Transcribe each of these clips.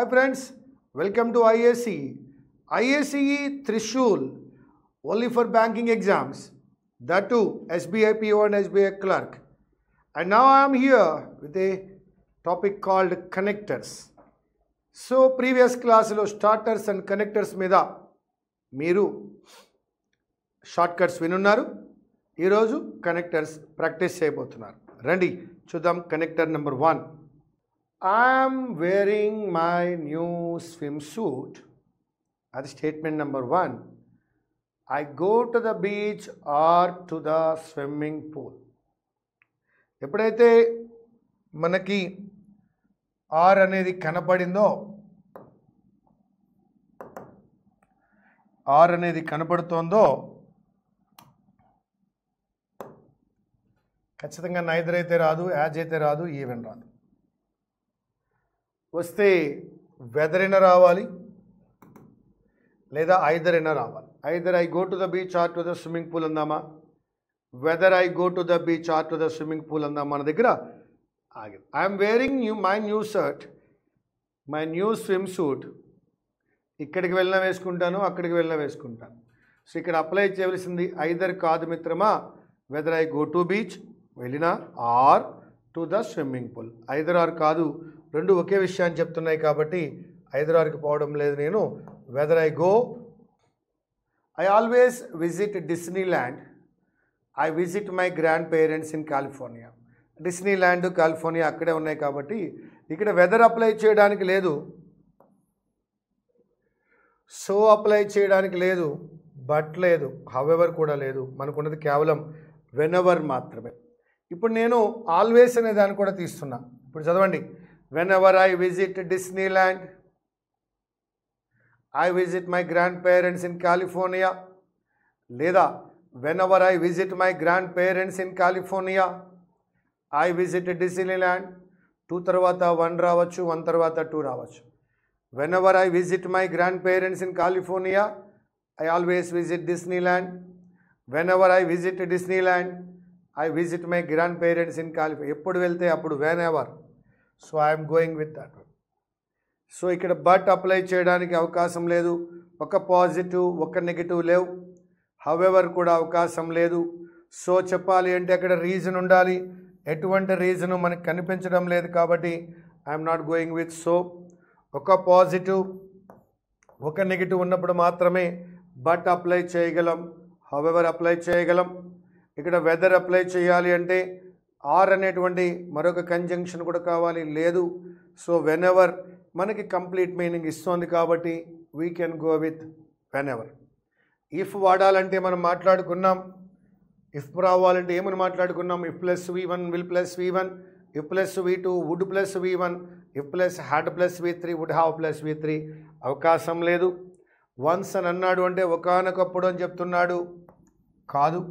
Hi friends, welcome to IACE. IACE Trishul, only for banking exams. That too, SBI PO and SBI clerk. And now I am here with a topic called connectors. So previous class lo starters and connectors మీద మీరు short cuts వినున్నారు. ఈరోజు connectors practice చేయబోతున్నారు. రండి చూద్దాం. Connector number 1. I'm wearing my new swimsuit. That is statement number 1. I go to the beach or to the swimming pool. ఎప్పుడైతే మనకి are అనేది కనపడిందో, are అనేది కనపడుతోందో ఖచ్చితంగా నైదర్ అయితే రాదు, యాజ్ అయితే రాదు, ఈవెన్ రాదు. వస్తే వెదర్ అయినా రావాలి లేదా ఐదర్ అయినా రావాలి. Either I go to the beach or to the swimming pool అందామా, whether I go to the beach or to the swimming pool అందామా మన దగ్గర ఆగింది. I'm wearing my new shirt, my new swimsuit. ఇక్కడికి వెళ్ళినా వేసుకుంటాను, అక్కడికి వెళ్ళినా వేసుకుంటాను. సో ఇక్కడ అప్లై చేయవలసింది ఐదర్ కాదు మిత్రమా, whether I go to beach వెళ్ళినా or to the swimming pool. Either or కాదు, రెండు ఒకే విషయాన్ని చెప్తున్నాయి కాబట్టి ఐదర్ ఆర్కి పోవడం లేదు నేను. Weather I go, I always visit Disneyland, I visit my grandparents in California. Disney land California అక్కడే ఉన్నాయి కాబట్టి ఇక్కడ వెదర్ అప్లై చేయడానికి లేదు, సో అప్లై చేయడానికి లేదు, బట్ లేదు, హవెవర్ కూడా లేదు. మనకున్నది కేవలం వెనెవర్ మాత్రమే. ఇప్పుడు నేను ఆల్వేస్ అనే దాన్ని కూడా తీస్తున్నా. ఇప్పుడు చదవండి. Whenever I visit Disneyland, I visit my grandparents in California, లేదా whenever I visit my grandparents in California, I visit Disneyland. 2 తర్వాత 1 రావచ్చు, 1 తర్వాత 2 రావచ్చు. Whenever I visit my grandparents in California, I always visit Disneyland. Whenever I visit Disneyland, I visit my grandparents in California. ఎప్పుడు వెళ్తే అప్పుడు whenever. So I'm going with that. So ఇక్కడ but apply చేయడానికి అవకాశం లేదు. ఒక positive ఒక negative లేవు, హవెవర్ కూడా అవకాశం లేదు. సో చెప్పాలి అంటే అక్కడ రీజన్ ఉండాలి. ఎటువంటి రీజను మనకు కనిపించడం లేదు కాబట్టి I'm not going with. So ఒక పాజిటివ్ ఒక నెగిటివ్ ఉన్నప్పుడు మాత్రమే బట్ అప్లై చేయగలం, హవెవర్ అప్లై చేయగలం. ఇక్కడ వెదర్ అప్లై చేయాలి అంటే ఆర్ అనేటువంటి మరొక కంజంక్షన్ కూడా కావాలి, లేదు. సో వెనెవర్ మనకి కంప్లీట్ మీనింగ్ ఇస్తుంది కాబట్టి we can go with whenever. If వాడాలంటే మనం మాట్లాడుకున్నాం, ఇఫ్ రావాలంటే ఏమని మాట్లాడుకున్నాం? If plus V1 will plus V1, if plus V2 would plus V1, if plus had plus V3 would have plus V3. అవకాశం లేదు. వన్స్ అని అన్నాడు అంటే ఒకానొకప్పుడు అని చెప్తున్నాడు కాదు.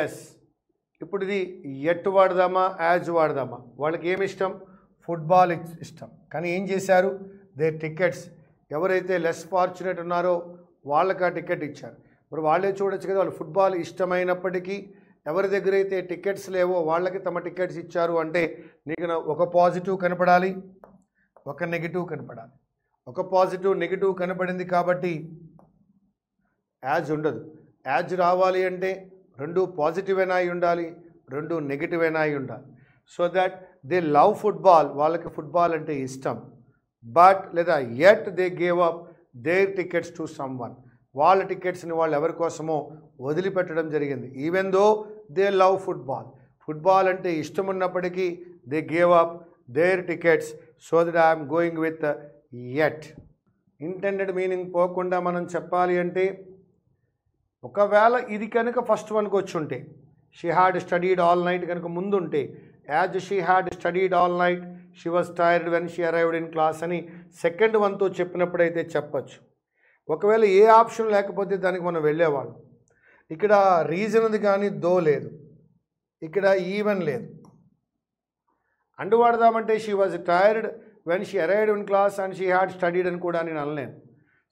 ఎస్, ఇప్పుడు ఇది ఎట్ వాడదామా, యాజ్ వాడదామా? వాళ్ళకి ఏమి ఇష్టం? ఫుట్బాల్ ఇష్టం. కానీ ఏం చేశారు? దే టికెట్స్, ఎవరైతే లెస్ ఫార్చునేట్ ఉన్నారో వాళ్ళకి ఆ టికెట్ ఇచ్చారు. మరి వాళ్ళే చూడొచ్చు కదా, వాళ్ళు ఫుట్బాల్ ఇష్టమైనప్పటికీ ఎవరి దగ్గర అయితే టికెట్స్ లేవో వాళ్ళకి తమ టికెట్స్ ఇచ్చారు. అంటే నీకు ఒక పాజిటివ్ కనపడాలి, ఒక నెగిటివ్ కనపడాలి. ఒక పాజిటివ్ నెగిటివ్ కనపడింది కాబట్టి యాజ్ ఉండదు. యాజ్ రావాలి అంటే రెండు పాజిటివ్ అయినా అయి ఉండాలి, రెండు నెగిటివ్ అయినా అయి ఉండాలి. So that they love football, వాళ్ళకి ఫుట్బాల్ అంటే ఇష్టం. బట్ లేదా yet they gave up their tickets to someone, వాళ్ళ టికెట్స్ని వాళ్ళు ఎవరి కోసమో వదిలిపెట్టడం జరిగింది. Even though they love football, football అంటే ఇష్టం ఉన్నప్పటికీ they gave up their tickets. So that I'm going with yet. Intended meaning పోకుండా మనం చెప్పాలి అంటే ఒకవేళ ఇది కనుక ఫస్ట్ వన్కి వచ్చి ఉంటే, she had studied all night కనుక ముందు ఉంటే, as she had studied all night she was tired when she arrived in class అని సెకండ్ వన్తో చెప్పినప్పుడైతే చెప్పచ్చు. ఒకవేళ ఏ ఆప్షన్ లేకపోతే దానికి మనం వెళ్ళేవాళ్ళం. ఇక్కడ రీజన్ ఉంది కానీ దో లేదు, ఇక్కడ ఈవెన్ లేదు. అండ్ వాడదామంటే she was tired when she arrived in class and she had studied అని కూడా నేను అనలేను.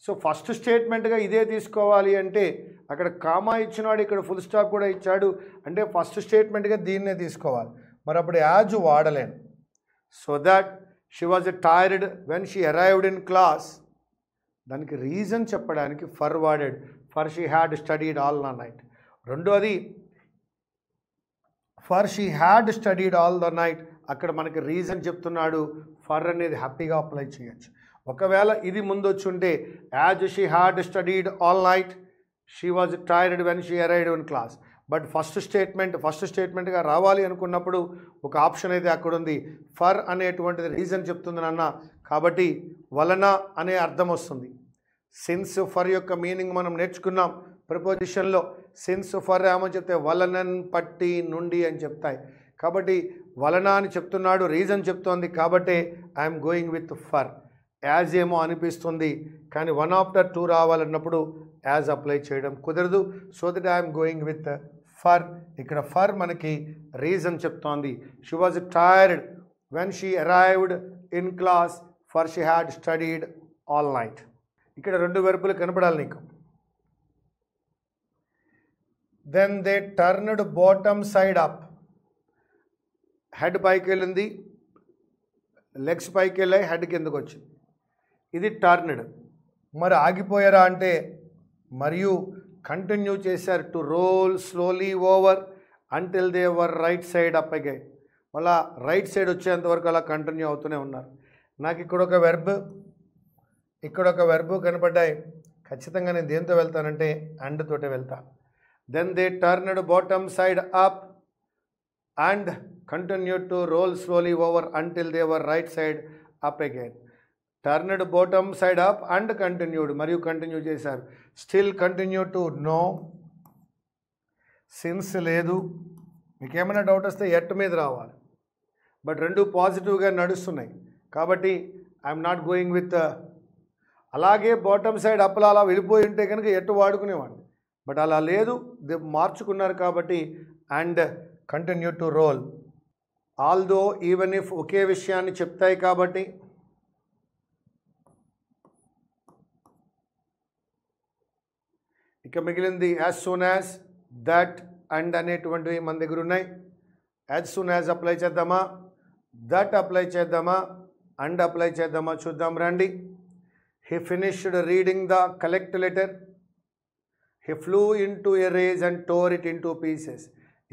సో ఫస్ట్ స్టేట్మెంట్గా ఇదే తీసుకోవాలి అంటే అక్కడ కామా ఇచ్చినాడు, ఇక్కడ ఫుల్ స్టాప్ కూడా ఇచ్చాడు, అంటే ఫస్ట్ స్టేట్మెంట్గా దీన్నే తీసుకోవాలి. మరి అప్పుడు యాజ్ వాడలేను. So that she was tired when she arrived in class. దానికి రీజన్ చెప్పడానికి ఫర్ వాడెడ్. For she had studied all the night. రెండోది for she had studied all the night. అక్కడ మనకి రీజన్ చెప్తున్నాడు. ఫర్ అనేది హ్యాపీగా అప్లై చేయొచ్చు. ఒకవేళ ఇది ముందు వచ్చి ఉంటే as she had studied all night she was tired when she arrived in class. But first స్టేట్మెంట్గా రావాలి అనుకున్నప్పుడు ఒక ఆప్షన్ అయితే అక్కడ ఉంది. ఫర్ అనేటువంటిది రీజన్ చెప్తుంది నాన్న, కాబట్టి వలన అనే అర్థం వస్తుంది. సిన్స్ ఫర్ యొక్క మీనింగ్ మనం నేర్చుకున్నాం ప్రిపోజిషన్లో. సిన్స్ ఫర్ ఏమని చెప్తే వలనన్ పట్టి నుండి అని చెప్తాయి. కాబట్టి వలన అని చెప్తున్నాడు, రీజన్ చెప్తోంది, కాబట్టి I'm going with for. As ఏమో అనిపిస్తుంది కానీ వన్ ఆఫ్టర్ టూ రావాలన్నప్పుడు యాజ్ అప్లై చేయడం కుదరదు. So that I'm going with for. ఇక్కడ ఫర్ మనకి రీజన్ చెప్తోంది. She was tired when she arrived in class for she had studied all night. ఇక్కడ రెండు వెర్బులు కనపడాలి నీకు. Then they turned bottom side up. Head పైకి వెళ్ళింది, లెగ్స్ పైకి వెళ్ళాయి, హెడ్ కిందకు వచ్చింది. ఇది టర్న్డ్. మరి ఆగిపోయారా అంటే మరియు కంటిన్యూ చేశారు. To roll slowly over until they were right side up again. మళ్ళా రైట్ సైడ్ వచ్చేంత వరకు అలా కంటిన్యూ అవుతూనే ఉన్నారు. నాకు ఇక్కడ ఒక వెర్బ్, ఇక్కడ ఒక వెర్బ్ కనపడ్డాయి. ఖచ్చితంగా నేను దేంతో వెళ్తానంటే అండ్ తోటే వెళ్తా. Then they turned bottom side up and continue to roll slowly over until they were right side up again. Turned bottom side up and continued, మరియు కంటిన్యూ చేశారు. Still continue to no. Since లేదు. మీకు ఏమైనా doubt వస్తే at మీద రావాలి. But రెండు పాజిటివ్గా నడుస్తున్నాయి కాబట్టి ఐఎమ్ నాట్ గోయింగ్ విత్. అలాగే బాటమ్ సైడ్ అప్లా అలా వెళ్ళిపోయి ఉంటే కనుక ఎటు వాడుకునేవాడిని. బట్ అలా లేదు, మార్చుకున్నారు కాబట్టి and continue to roll. Although even if ఒకే విషయాన్ని చెప్తాయి కాబట్టి ఇక మిగిలింది as soon as, that, and అనేటువంటివి మన దగ్గర ఉన్నాయి. యాజ్ సూన్ యాజ్ అప్లై చేద్దామా, దట్ అప్లై చేద్దామా, అండ్ అప్లై చేద్దామా చూద్దాం రండి. He finished reading the collect letter. He flew into a rage and tore it into pieces.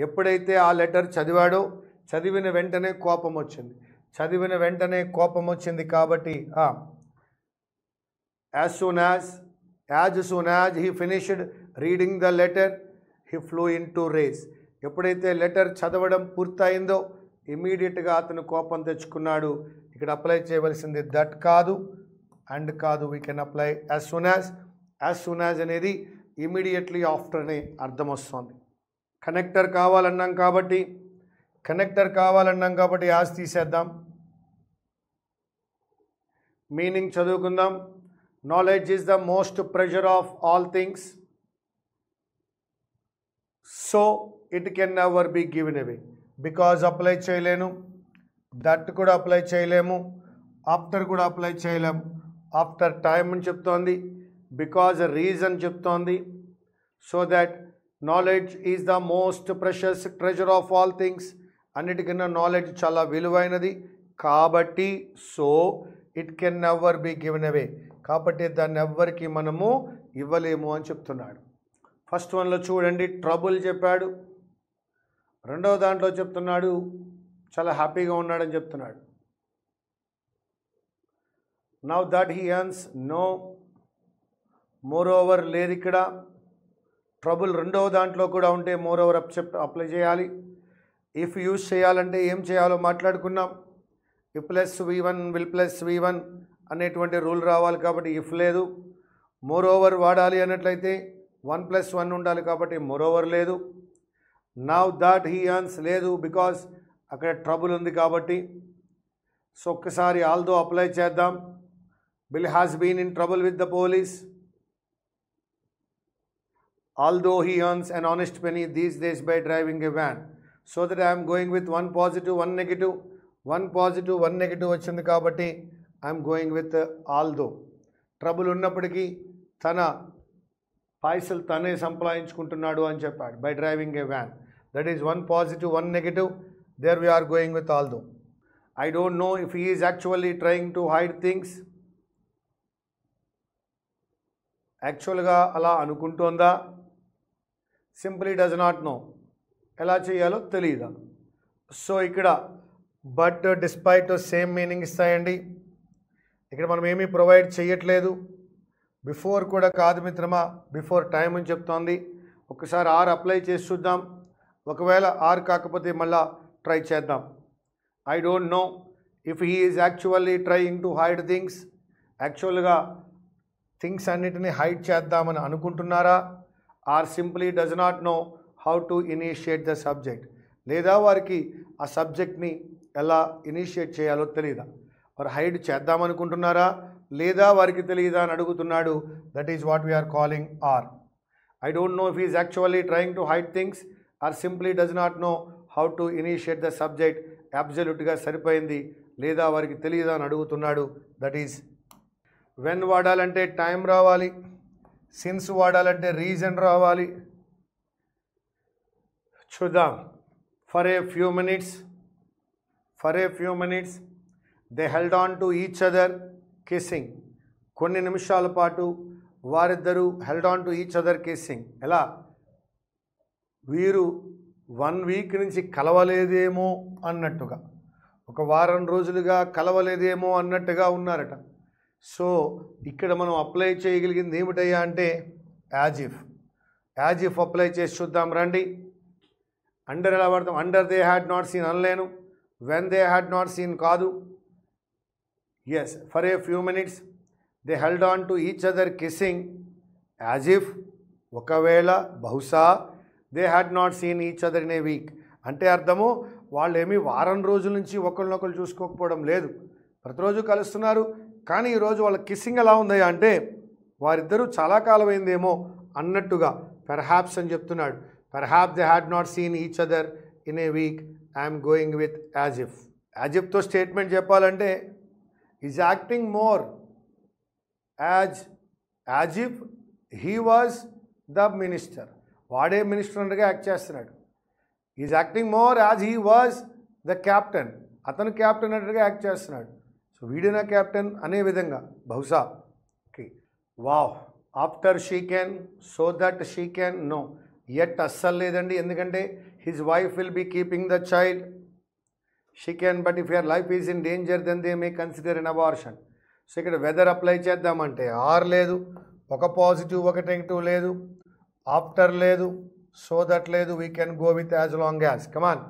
ఎప్పుడైతే ఆ లెటర్ చదివాడో చదివిన వెంటనే కోపం వచ్చింది. చదివిన వెంటనే కోపం వచ్చింది కాబట్టి as soon as he finished reading the letter he flew into rage. ఎప్పుడైతే లెటర్ చదవడం పూర్తయిందో ఇమీడియట్గా అతను కోపం తెచ్చుకున్నాడు. ఇక్కడ అప్లై చేయవలసింది దట్ కాదు, అండ్ కాదు. We can apply as soon as. As soon as అనేది ఇమీడియట్లీ ఆఫ్టర్ అనే అర్థం వస్తుంది. కనెక్టర్ కావాలన్నాం కాబట్టి యాజ్ తీసేద్దాం. మీనింగ్ చదువుకుందాం. Knowledge is the most pressure of all things, so it can never be given away. Because apply చేయలేను, that కూడా apply చేయలేము, ఆఫ్టర్ కూడా అప్లై చేయలేము. ఆఫ్టర్ టైమ్ అని చెప్తోంది, బికాజ్ రీజన్ చెప్తోంది. So that knowledge is the most precious treasure of all things. అన్నిటికన్నా knowledge చాలా విలువైనది కాబట్టి so it can never be given away. కాబట్టి దాన్ని ఎవ్వరికి మనము ఇవ్వలేము అని చెప్తున్నాడు. ఫస్ట్ వన్లో చూడండి ట్రబుల్ చెప్పాడు. రెండవ దాంట్లో చెప్తున్నాడు చాలా హ్యాపీగా ఉన్నాడని చెప్తున్నాడు. Now that he earns no, more over లేదు ఇక్కడ. ట్రబుల్ రెండవ దాంట్లో కూడా ఉంటే మోర్ ఓవర్ అప్లై చేయాలి. ఇఫ్ యూజ్ చేయాలంటే ఏం చేయాలో మాట్లాడుకున్నాం. If plus V1 will plus V1 అనేటువంటి రూల్ రావాలి కాబట్టి ఇఫ్ లేదు. మోర్ ఓవర్ వాడాలి అన్నట్లయితే 1+1 ఉండాలి కాబట్టి మోర్ ఓవర్ లేదు. నౌ దట్ హీ ఎర్న్స్ లేదు బికాస్ అక్కడ ట్రబుల్ ఉంది కాబట్టి. సో ఒక్కసారి ఆల్దో అప్లై చేద్దాం. Bill has been in trouble with the police. Although he earns an honest penny these days by driving a van. So that I am going with one positive, one negative. One positive, one negative వచ్చింది కాబట్టి I am going with although. Trouble ఉన్నప్పటికీ తన పైసలు తనే సంపాదించుకుంటున్నాడు అని చెప్పాడు. By driving A van. That is one positive, one negative. There we are going with although. I don't know if he is actually trying to hide things. యాక్చువల్గా అలా అనుకుంటోందా? Simply does not no, ఎలా చేయాలో తెలియదా. So ఇక్కడ but despite same meaning ఇస్తాయండి. ఇక్కడ మనం ఏమీ provide చేయట్లేదు. బిఫోర్ కూడా కాదు మిత్రమా, బిఫోర్ టైం అని చెప్తోంది. ఒకసారి ఆర్ అప్లై చేసి చూద్దాం. ఒకవేళ ఆర్ కాకపోతే మళ్ళా ట్రై చేద్దాం. I don't know if he is actually trying to hide things. యాక్చువల్గా థింగ్స్ అన్నిటినీ హైడ్ చేద్దామని అనుకుంటున్నారా? Or simply does not know how to initiate the subject. లేదా వారికి ఆ సబ్జెక్ట్ని ఎలా ఇనిషియేట్ చేయాలో తెలియదా? వారు హైడ్ చేద్దామనుకుంటున్నారా లేదా వారికి తెలియదా అని అడుగుతున్నాడు. That is what we are calling or. I don't know if is actually trying to hide things or simply does not know how to initiate the subject. అబ్సల్యూట్గా సరిపోయింది. లేదా వారికి తెలియదా అని అడుగుతున్నాడు. దట్ ఈజ్ వెన్ వాడాలంటే టైం రావాలి, సిన్స్ వాడాలంటే రీజన్ రావాలి. చూద్దాం. For a few minutes they held on to each other kissing. కొన్ని నిమిషాల పాటు వారిద్దరూ held on to each other kissing. ఎలా? వీరు 1 వీక్ నుంచి కలవలేదేమో అన్నట్టుగా, ఒక వారం రోజులుగా కలవలేదేమో అన్నట్టుగా ఉన్నారట. సో ఇక్కడ మనం అప్లై చేయగలిగింది ఏమిటయ్యా అంటే యాజ్ ఇఫ్ అప్లై చేసి చూద్దాం రండి. అండర్ ఎలా పడతాం? Under they had not seen అనలేను, when they had not seen కాదు. Yes, for a few minutes they held on to each other kissing as if, ఒకవేళ బహుశా they had not seen each other in a week. అంటే అర్థము వాళ్ళు ఏమీ వారం రోజుల నుంచి ఒకరినొకరు చూసుకోకపోవడం లేదు, ప్రతిరోజు కలుస్తున్నారు. కానీ ఈరోజు వాళ్ళ కిస్సింగ్ ఎలా ఉందయ్యా అంటే వారిద్దరూ చాలా కాలం అయిందేమో అన్నట్టుగా పెర్హాప్స్ అని చెప్తున్నాడు. Perhaps they had not seen each other in a week. I'm going with as ఇఫ్తో స్టేట్మెంట్ చెప్పాలంటే is acting more as if he was the minister. వాడే మినిస్టర్ అన్నట్టుగా యాక్ట్ చేస్తున్నాడు. Is acting more as he was the captain. అతను captain అన్నట్టుగా act చేస్తున్నాడు. So వీడినా captain అనే విధంగా బహుశా. Okay, wow. After she can, so that she can, no. At అస్సలు లేదండి, ఎందుకంటే his wife will be keeping the child. She can, but if your life is in danger then they may consider an abortion. So ఇక్కడ whether apply చేద్దామంటే or లేదు, ఒక positive ఒక negative లేదు, after లేదు, సో దట్ లేదు. We can go with as long as. Come on.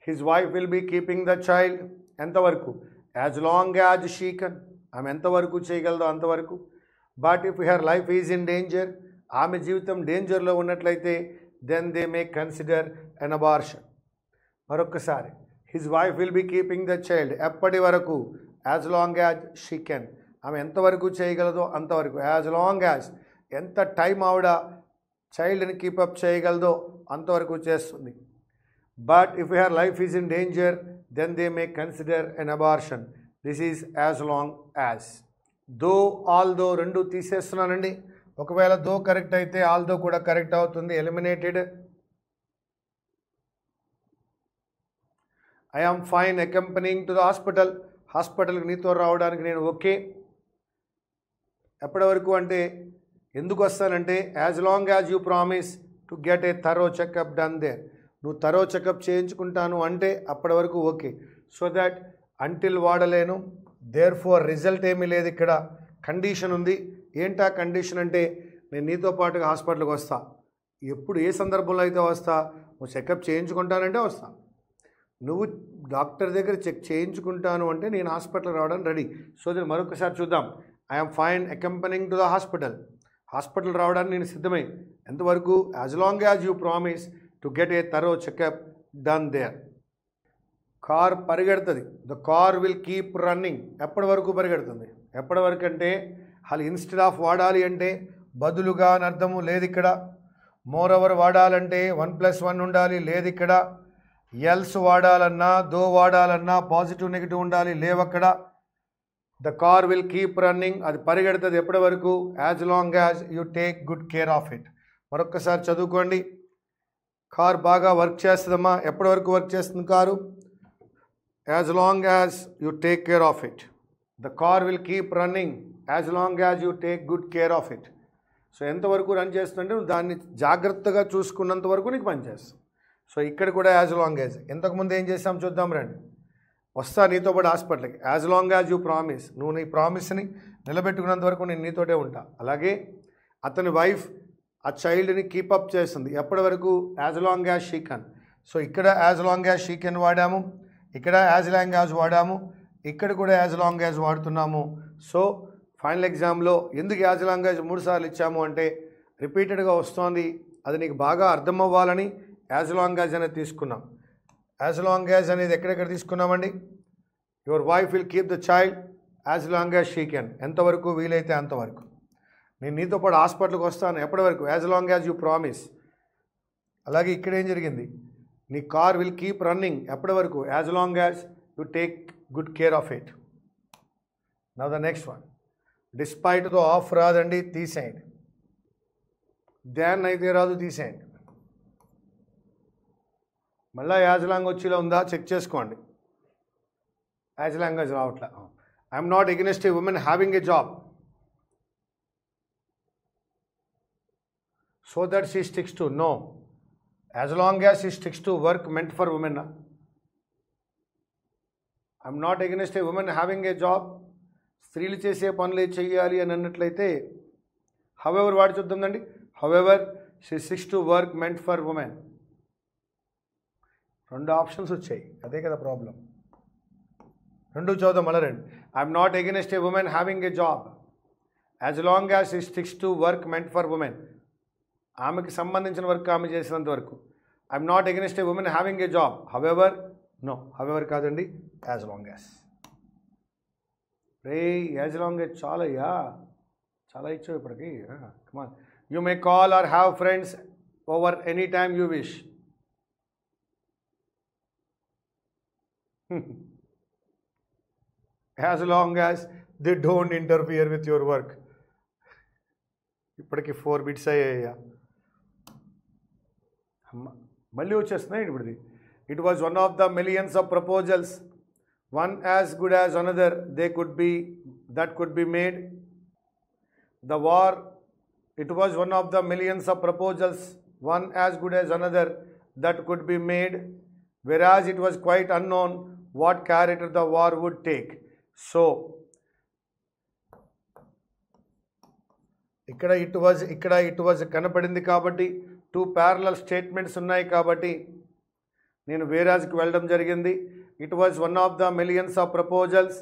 His wife will be keeping the child. ఎంతవరకు? As long as she can. ఆమె ఎంతవరకు చేయగలదో అంతవరకు. But if her life is in danger, ఆమె జీవితం డేంజర్లో ఉన్నట్లయితే then they may consider an abortion. మరొక్కసారి, his wife will be keeping the child. ఎప్పటి వరకు? As long as she can. ఆమె ఎంతవరకు చేయగలదో అంతవరకు. యాజ్ లాంగ్ యాజ్, ఎంత టైం ఆవిడ చైల్డ్ని కీపప్ చేయగలదో అంతవరకు చేస్తుంది. But if her life is in danger then they may consider an abortion. This is as long as. Though, although రెండు తీసేస్తున్నానండి. ఒకవేళ దో కరెక్ట్ అయితే ఆల్ దో కూడా కరెక్ట్ అవుతుంది. Eliminated. I am fine accompanying to the hospital. హాస్పిటల్కి నీతో రావడానికి నేను ఓకే. ఎప్పటి వరకు అంటే ఎందుకు వస్తానంటే as long as you promise to get a thorough checkup done there. నువ్వు థరో చెకప్ చేయించుకుంటాను అంటే అప్పటి వరకు ఓకే. సో దట్ అంటిల్ వాడలేను. దేర్ ఫోర్ రిజల్ట్ ఏమీ లేదు, ఇక్కడ కండిషన్ ఉంది. ఏంటా కండిషన్ అంటే నేను నీతో పాటుగా హాస్పిటల్కి వస్తా. ఎప్పుడు ఏ సందర్భంలో అయితే వస్తా? నువ్వు చెకప్ చేయించుకుంటానంటే వస్తా. నువ్వు డాక్టర్ దగ్గర చెక్ చేయించుకుంటాను అంటే నేను హాస్పిటల్ రావడానికి రెడీ. సో దీన్ని మరొకసారి చూద్దాం. I'm fine accompanying to the hospital. Hospital రావడానికి నేను సిద్ధమే. ఎంతవరకు? As long as you promise to get a thorough checkup done there. Car పరిగెడుతుంది. The car will keep running. ఎప్పటి వరకు పరిగెడుతుంది? ఎప్పటి వరకు అంటే అసలు ఇన్స్టెడ్ ఆఫ్ వాడాలి అంటే బదులుగా అని అర్థము లేదు ఇక్కడ. మోర్ ఓవర్ వాడాలంటే 1+1 ఉండాలి, లేదు ఇక్కడ. ఎల్స్ వాడాలన్నా, దో వాడాలన్నా పాజిటివ్ నెగిటివ్ ఉండాలి, లేవక్కడ. The car will keep running, అది పరిగెడుతుంది ఎప్పటి వరకు? As long as you take good care of it. మరొక్కసారి చదువుకోండి. కార్ బాగా వర్క్ చేస్తుందమ్మా. ఎప్పటి వరకు వర్క్ చేస్తుంది car? as long as you take care of it. The car will keep running as long as you take good care of it. So ఎంతవరకు run చేస్తుందంటే నువ్వు దాన్ని జాగ్రత్తగా చూసుకున్నంత వరకు నీకు పనిచేస్తావు. సో ఇక్కడ కూడా యాజ్ లాంగ్ యాజ్, ఇంతకుముందు ఏం చేసాం చూద్దాం రండి. వస్తా నీతో పాటు హాస్పిటల్కి, as long as you promise, నువ్వు నీ ప్రామిస్ని నిలబెట్టుకున్నంత వరకు నేను నీతోటే ఉంటా. అలాగే అతని వైఫ్ ఆ చైల్డ్ని కీపప్ చేస్తుంది ఎప్పటి వరకు, as long as she can. So ఇక్కడ as long as she can వాడాము, ఇక్కడ యాజ్ లాంగ్ యాజ్ వాడాము, ఇక్కడ కూడా యాజ్ లాంగ్ యాజ్ వాడుతున్నాము. సో ఫైనల్ ఎగ్జామ్లో ఎందుకు యాజ్ లాంగ్ యాజ్ 3 సార్లు ఇచ్చాము అంటే రిపీటెడ్గా వస్తుంది, అది నీకు బాగా అర్థం అవ్వాలని యాజ్ లాంగ్ యాజ్ అనేది తీసుకున్నాం. యాజ్ లాంగ్ యాజ్ అనేది ఎక్కడెక్కడ తీసుకున్నామండి, your wife will keep the child as long as she can, ఎంతవరకు వీలైతే అంతవరకు. నేను నీతో పాటు హాస్పిటల్కి వస్తాను ఎప్పటి వరకు, as long as you promise. అలాగే ఇక్కడ ఏం జరిగింది, నీ కార్ విల్ కీప్ రన్నింగ్ ఎప్పటి వరకు, as long as you take good care of it. Now the next one, డిస్పైట్తో ఆఫ్ రాదండి, తీసేయండి. దాన్ అయితే రాదు, తీసేయండి. మళ్ళీ యాజ్ లాంగ్ వచ్చేలా ఉందా చెక్ చేసుకోండి. యాజ్ లాంగ్వేజ్ రావట్లే. I'm not against a women having a job so that she sticks to, no, as long as she sticks to work meant for women. I'm not against a women having a job, స్త్రీలు చేసే పనులే చెయ్యాలి అని అన్నట్లయితే however వాడి చూద్దామండి. However she sticks to work meant for women. 2 options వచ్చాయి, అదే కదా ప్రాబ్లం. 2 చూద్దాం మళ్ళీ రండి. I'm not against a women having a job as long as she sticks to work meant for women. ఆమెకి సంబంధించిన వర్క్ ఆమె చేసినంత వరకు. I'm not against a women having a job, however, no, however కాదండి, as long as. రే as long as చాలా అయ్యా, చాలా ఇచ్చావు ఇప్పటికి. Come on, you may call or have friends over any time you wish. As long as they don't interfere with your work. ఇప్పటికి 4 bits అయ్యాయ్యా. మళ్ళీ వచ్చేస్తున్నాయి ఇప్పుడుది. It was one of the millions of proposals, one as good as another that could be made. The war, it was one of the millions of proposals, one as good as another that could be made, whereas it was quite unknown what character the war would take. So ఇక్కడ it was కనపడింది కాబట్టి 2 parallel statements ఉన్నాయి కాబట్టి నేను వేరాజ్కి వెళ్ళడం జరిగింది. It was one of the millions of proposals,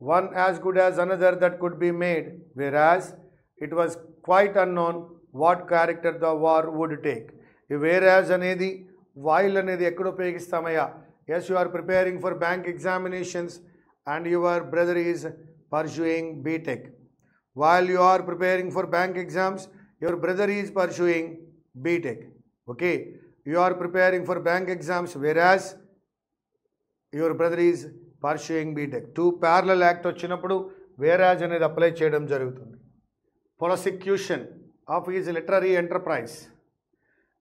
one as good as another that could be made, whereas it was quite unknown what character the war would take. ఈ whereas అనేది while అనేది ఎక్కడ ఉపయోగిస్తామయ్యా? Yes, you are preparing for bank examinations and your brother is pursuing BTech. While you are preparing for bank exams, your brother is pursuing BTech. Okay, you are preparing for bank exams, whereas your brother is pursuing BTech. 2 parallel act వచ్చినప్పుడు whereas అనేది apply చేయడం జరుగుతుంది. Prosecution of his literary enterprise.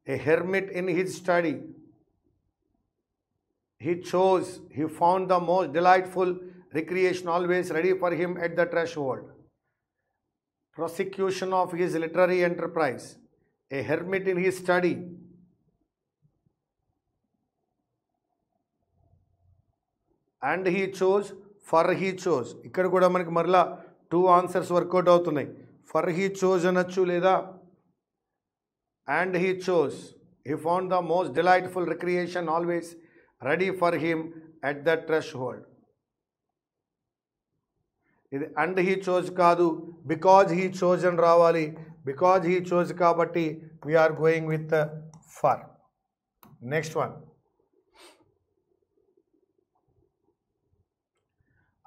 A hermit in his study, he found the most delightful recreation always ready for him at the threshold. Prosecution of his literary enterprise. A hermit in his study, and he chose, for he chose. ఇక్కడ కూడా మనకి మరలా 2 answers work out అవుతున్నాయి. for he chose అనొచ్చు లేదా and he chose. He found the most delightful recreation always ready for him at the threshold. ఇది and he chose కాదు, because he chose అని రావాలి. because he chose కాబట్టి we are going with for. Next one.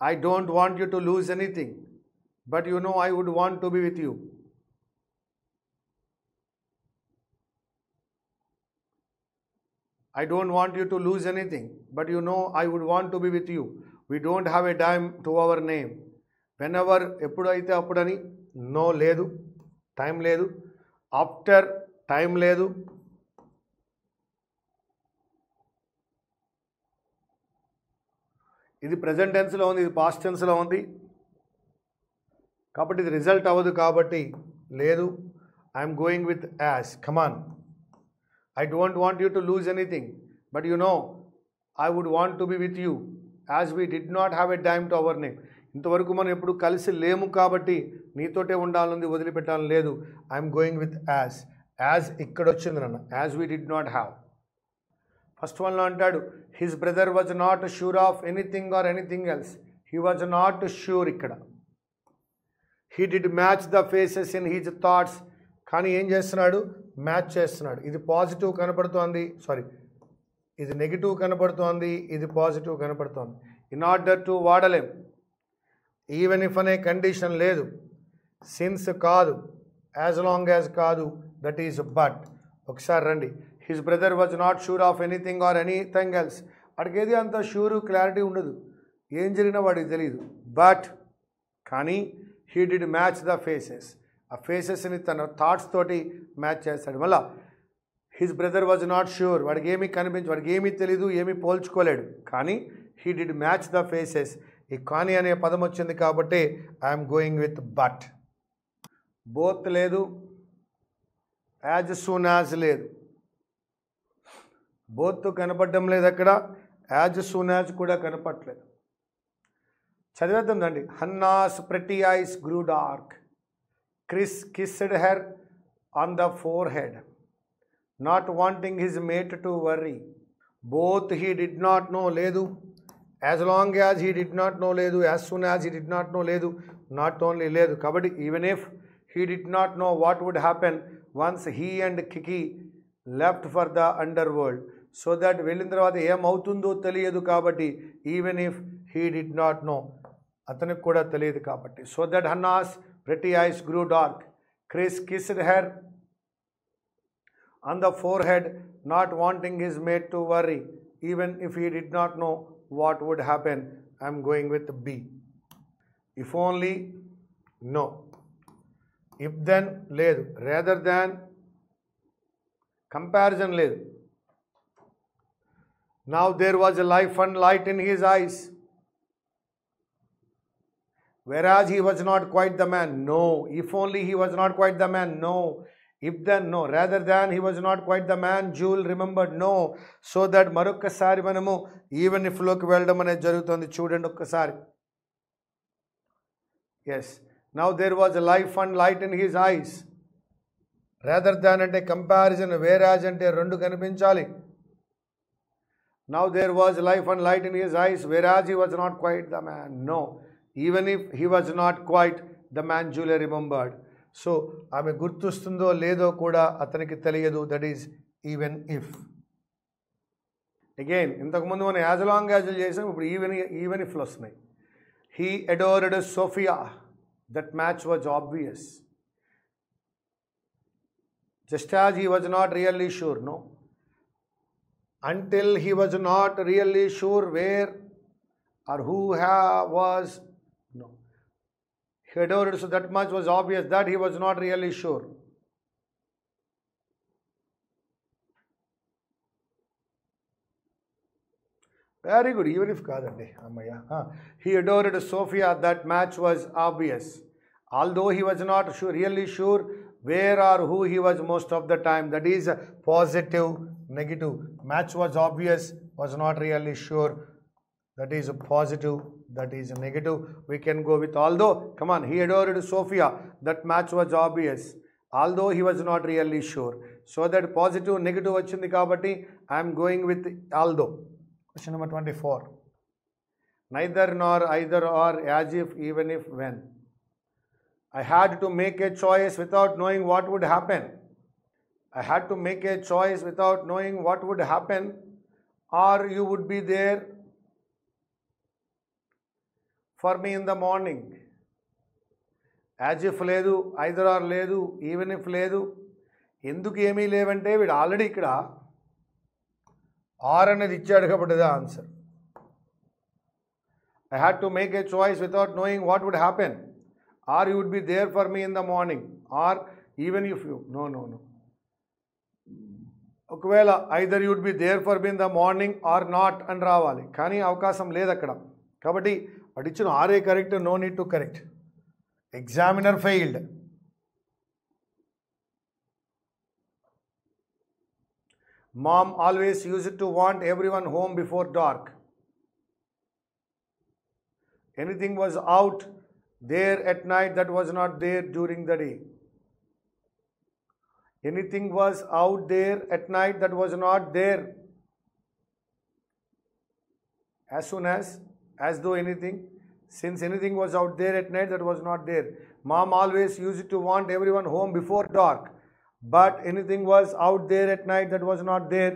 I don't want you to lose anything, but you know I would want to be with you. I don't want you to lose anything, but you know I would want to be with you. We don't have a dime to our name. Whenever, ఎప్పుడైతే అప్పుడని, no లేదు, time లేదు, after time లేదు, ఇది present టెన్స్లో ఉంది, ఇది past టెన్స్లో ఉంది, కాబట్టి ఇది రిజల్ట్ అవ్వదు, కాబట్టి లేదు. I'm going with as. Come on, I don't want you to lose anything, but you know I would want to be with you as we did not have a time to our name. ఇంతవరకు మనం ఎప్పుడు కలిసి లేము కాబట్టి నీతోటే ఉండాలని వదిలిపెట్టాలని లేదు. I'm going with as. As ఇక్కడ వచ్చింది నాన్న, as we did not have. First వన్లో అంటాడు his brother was not sure of anything or anything else. He was not sure ఇక్కడ. He did match the faces in his thoughts. కానీ ఏం చేస్తున్నాడు? Match చేస్తున్నాడు. ఇది పాజిటివ్ కనపడుతోంది, సారీ ఇది నెగిటివ్ కనపడుతోంది, ఇది పాజిటివ్ కనపడుతోంది. ఇన్ ఆర్డర్ టు వాడలేం. ఈవెన్ ఇఫ్ అనే కండిషన్ లేదు. సిన్స్ కాదు, యాజ్ లాంగ్ యాజ్ కాదు, దట్ ఈజ్ బట్. ఒకసారి రండి. His brother was not sure of anything or anything else. అడిగేది అంత షూరు క్లారిటీ ఉండదు, ఏం జరిగినా వాడికి తెలియదు. బట్ కానీ he did match the faces. ఆ ఫేసెస్ని తన థాట్స్ తోటి మ్యాచ్ చేస్తాడు. మళ్ళా his brother was not sure, వాడికి ఏమీ వాడికి ఏమీ తెలీదు, ఏమీ పోల్చుకోలేడు. కానీ he did match the faces. ఈ కానీ అనే పదం వచ్చింది కాబట్టి I'm going with but. Both లేదు, యాజ్ సూన్ యాజ్ లేదు. బోత్ కనపడడం లేదు అక్కడ, యాజ్ సూన్ యాజ్ కూడా కనపడలేదు. చదివేద్దాం రండి. Hannah's pretty eyes grew dark. Chris kissed her on the forehead, not wanting his mate to worry. Both he did not know లేదు, as long as he did not know లేదు, as soon as he did not know లేదు, not only లేదు. కాబట్టి even if he did not know what would happen once he and Kiki left for the underworld. So that వెళ్ళిన తర్వాత ఏమవుతుందో తెలియదు కాబట్టి even if he did not know, అతనికి కూడా తెలియదు కాబట్టి. So that Hannah's pretty eyes grew dark. Chris kissed her on the forehead, not wanting his mate to worry. Even if he did not know what would happen. I'm going with B. If only, no. If then, లేదు. Rather than, comparison లేదు. Now there was a life and light in his eyes, whereas he was not quite the man. No. If only he was not quite the man. No. If then, no. Rather than he was not quite the man, Jewel remembered. No. So that మరొక్కసారి మనము even ఇఫ్లోకి వెళ్ళడం అనేది జరుగుతుంది. చూడండి ఒక్కసారి. Yes. Now there was life and light in his eyes. Rather than అంటే comparison, whereas అంటే రెండు కనిపించాలి. Now there was life and light in his eyes, whereas he was not quite the man. No. Even if he was not quite the man, Julie remembered. So ఆమె గుర్తుస్తుందో లేదో కూడా అతనికి తెలియదు. That is even if. Again ఇంతకుముందు మనం as long as చేసాం, ఇప్పుడు ఈవెన్ ఇఫ్లు వస్తున్నాయి. He adored Sophia. That match was obvious. Just as he was not really sure. No. Until he was not really sure where or who was. No. He adored, so that much was obvious that he was not really sure. Very good. Even if kaadandi ammaya. He adored Sophia. That match was obvious. Although he was not sure, really sure where or who he was most of the time. That is positive, negative. Match was obvious, was not really sure. That is positive, that is negative. We can go with although. Come on, he adored Sophia. That match was obvious. Although he was not really sure. So that positive, negative vachindi kabatti I am going with although. Question number 24. Neither nor, either or, as if, even if, when. I had to make a choice without knowing what would happen. I had to make a choice without knowing what would happen, or you would be there for me in the morning. As if లేదు, either are లేదు, even if లేదు. ఎందుకు ఏమీ లేవంటే వీడు already ఇక్కడ are అనేది ఇచ్చాడు కాబట్టి అదే answer. I had to make a choice without knowing what would happen, or you would be there for me in the morning, or even if you. No no no. ఒకవేళ either you'd be there for me in the morning or not అని రావాలి, కానీ అవకాశం లేదు అక్కడ. కాబట్టి వాడు ఇచ్చిన ఆర్ఏ correct, no need to correct. Examiner failed. Mom always used to want everyone home before dark. Anything was out there at night that was not there during the day. Anything was out there at night that was not there. As soon as though anything, since anything was out there at night that was not there. Mom always used to want everyone home before dark. But anything was out there at night that was not there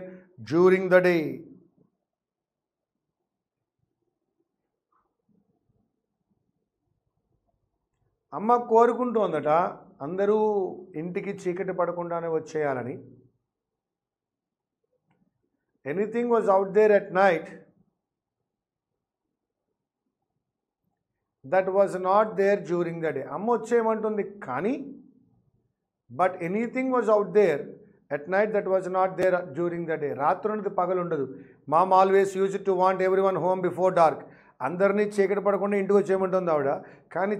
during the day. అమ్మ కోరుకుంటోందట అందరూ ఇంటికి చీకటి పడకుండానే వచ్చేయాలని. Anything was out there at night that was not there during the day. అమ్మ వచ్చేయమంటుంది కానీ but anything was out there at night that was not there during the day. రాత్రి ఉన్నది పగలు ఉండదు. Mom always use to want everyone home before dark. అందరినీ చీకటి పడకుండా ఇంటికి వచ్చేయమంటుంది ఆవిడ, కానీ